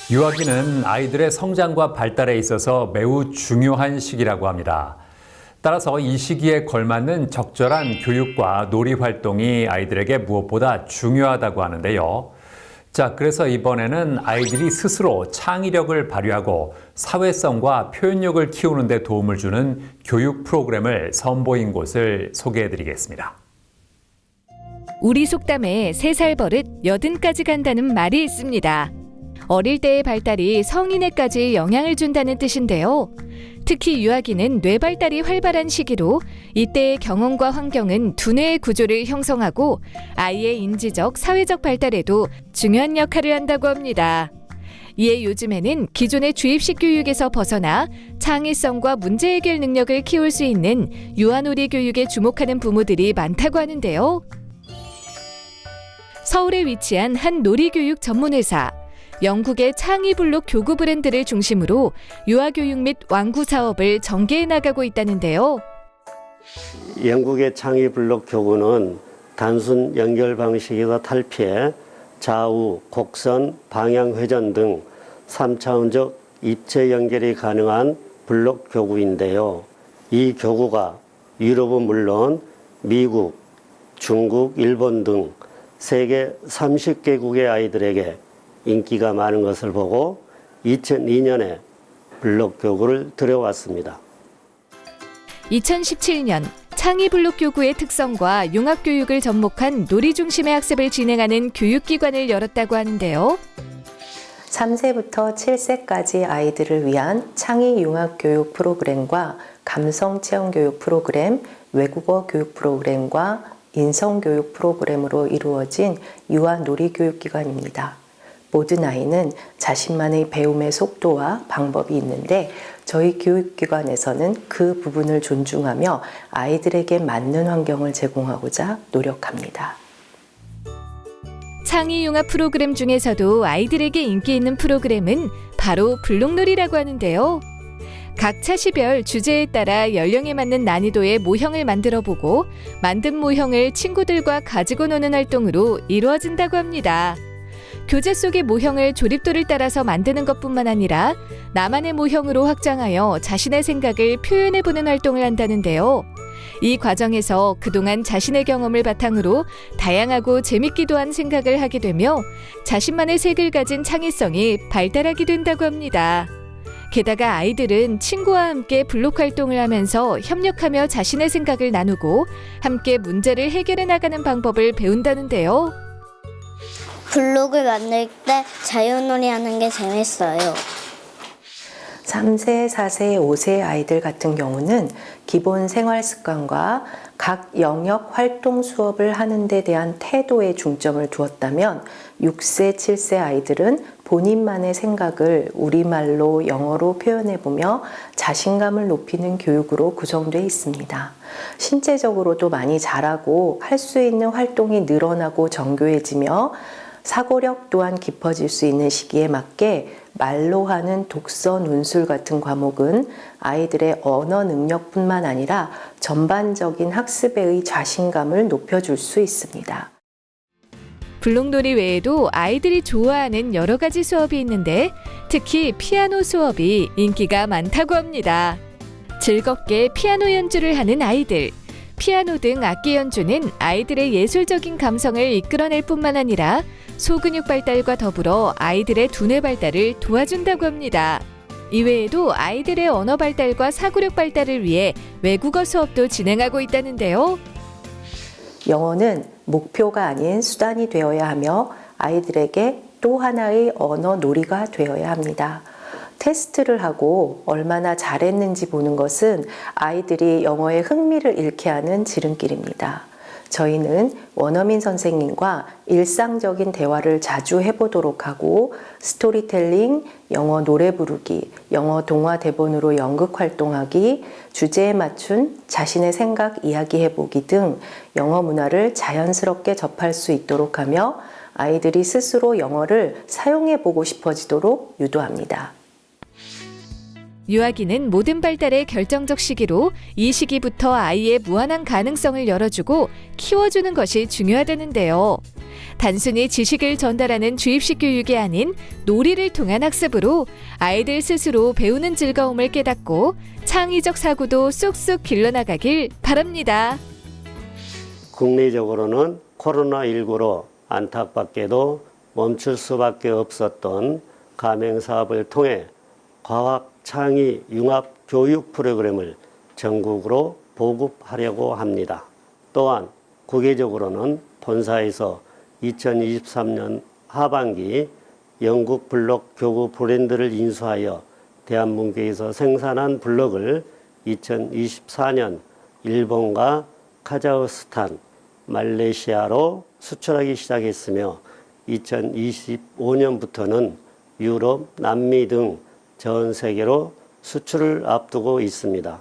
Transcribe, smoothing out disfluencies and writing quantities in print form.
유아기는 아이들의 성장과 발달에 있어서 매우 중요한 시기라고 합니다. 따라서 이 시기에 걸맞는 적절한 교육과 놀이 활동이 아이들에게 무엇보다 중요하다고 하는데요. 자, 그래서 이번에는 아이들이 스스로 창의력을 발휘하고 사회성과 표현력을 키우는 데 도움을 주는 교육 프로그램을 선보인 곳을 소개해드리겠습니다. 우리 속담에 3살 버릇 80까지 간다는 말이 있습니다. 어릴 때의 발달이 성인에까지 영향을 준다는 뜻인데요. 특히 유아기는 뇌 발달이 활발한 시기로 이때의 경험과 환경은 두뇌의 구조를 형성하고 아이의 인지적, 사회적 발달에도 중요한 역할을 한다고 합니다. 이에 요즘에는 기존의 주입식 교육에서 벗어나 창의성과 문제 해결 능력을 키울 수 있는 유아놀이 교육에 주목하는 부모들이 많다고 하는데요. 서울에 위치한 한 놀이교육 전문회사, 영국의 창의블록 교구 브랜드를 중심으로 유아교육 및 완구 사업을 전개해 나가고 있다는데요. 영국의 창의블록 교구는 단순 연결 방식에서 탈피해 좌우, 곡선, 방향 회전 등 3차원적 입체 연결이 가능한 블록 교구인데요. 이 교구가 유럽은 물론 미국, 중국, 일본 등 세계 30개국의 아이들에게 인기가 많은 것을 보고 2002년에 블록 교구를 들여왔습니다. 2017년 창의블록 교구의 특성과 융합교육을 접목한 놀이 중심의 학습을 진행하는 교육기관을 열었다고 하는데요. 3세부터 7세까지 아이들을 위한 창의 융합 교육 프로그램과 감성 체험 교육 프로그램, 외국어 교육 프로그램과 인성 교육 프로그램으로 이루어진 유아 놀이 교육기관입니다. 모든 아이는 자신만의 배움의 속도와 방법이 있는데 저희 교육기관에서는 그 부분을 존중하며 아이들에게 맞는 환경을 제공하고자 노력합니다. 창의융합 프로그램 중에서도 아이들에게 인기 있는 프로그램은 바로 블록놀이라고 하는데요. 각 차시별 주제에 따라 연령에 맞는 난이도의 모형을 만들어보고 만든 모형을 친구들과 가지고 노는 활동으로 이루어진다고 합니다. 교재 속의 모형을 조립도를 따라서 만드는 것뿐만 아니라 나만의 모형으로 확장하여 자신의 생각을 표현해보는 활동을 한다는데요. 이 과정에서 그동안 자신의 경험을 바탕으로 다양하고 재밌기도 한 생각을 하게 되며 자신만의 색을 가진 창의성이 발달하게 된다고 합니다. 게다가 아이들은 친구와 함께 블록 활동을 하면서 협력하며 자신의 생각을 나누고 함께 문제를 해결해 나가는 방법을 배운다는데요. 블록을 만들 때 자유놀이 하는 게 재밌어요. 3세, 4세, 5세 아이들 같은 경우는 기본 생활 습관과 각 영역 활동 수업을 하는 데 대한 태도에 중점을 두었다면 6세, 7세 아이들은 본인만의 생각을 우리말로 영어로 표현해보며 자신감을 높이는 교육으로 구성되어 있습니다. 신체적으로도 많이 자라고 할 수 있는 활동이 늘어나고 정교해지며 사고력 또한 깊어질 수 있는 시기에 맞게 말로 하는 독서, 논술 같은 과목은 아이들의 언어 능력뿐만 아니라 전반적인 학습에의 자신감을 높여줄 수 있습니다. 블록놀이 외에도 아이들이 좋아하는 여러 가지 수업이 있는데 특히 피아노 수업이 인기가 많다고 합니다. 즐겁게 피아노 연주를 하는 아이들, 피아노 등 악기 연주는 아이들의 예술적인 감성을 이끌어낼 뿐만 아니라 소근육 발달과 더불어 아이들의 두뇌 발달을 도와준다고 합니다. 이외에도 아이들의 언어 발달과 사고력 발달을 위해 외국어 수업도 진행하고 있다는데요. 영어는 목표가 아닌 수단이 되어야 하며 아이들에게 또 하나의 언어 놀이가 되어야 합니다. 테스트를 하고 얼마나 잘했는지 보는 것은 아이들이 영어에 흥미를 잃게 하는 지름길입니다. 저희는 원어민 선생님과 일상적인 대화를 자주 해보도록 하고 스토리텔링, 영어 노래 부르기, 영어 동화 대본으로 연극 활동하기, 주제에 맞춘 자신의 생각 이야기해보기 등 영어 문화를 자연스럽게 접할 수 있도록 하며 아이들이 스스로 영어를 사용해보고 싶어지도록 유도합니다. 유아기는 모든 발달의 결정적 시기로 이 시기부터 아이의 무한한 가능성을 열어주고 키워주는 것이 중요하다는데요. 단순히 지식을 전달하는 주입식 교육이 아닌 놀이를 통한 학습으로 아이들 스스로 배우는 즐거움을 깨닫고 창의적 사고도 쑥쑥 길러나가길 바랍니다. 국내적으로는 코로나19로 안타깝게도 멈출 수밖에 없었던 가맹 사업을 통해 과학 창의 융합 교육 프로그램을 전국으로 보급하려고 합니다. 또한 국외적으로는 본사에서 2023년 하반기 영국 블록 교구 브랜드를 인수하여 대한민국에서 생산한 블록을 2024년 일본과 카자흐스탄, 말레이시아로 수출하기 시작했으며 2025년부터는 유럽, 남미 등 전 세계로 수출을 앞두고 있습니다.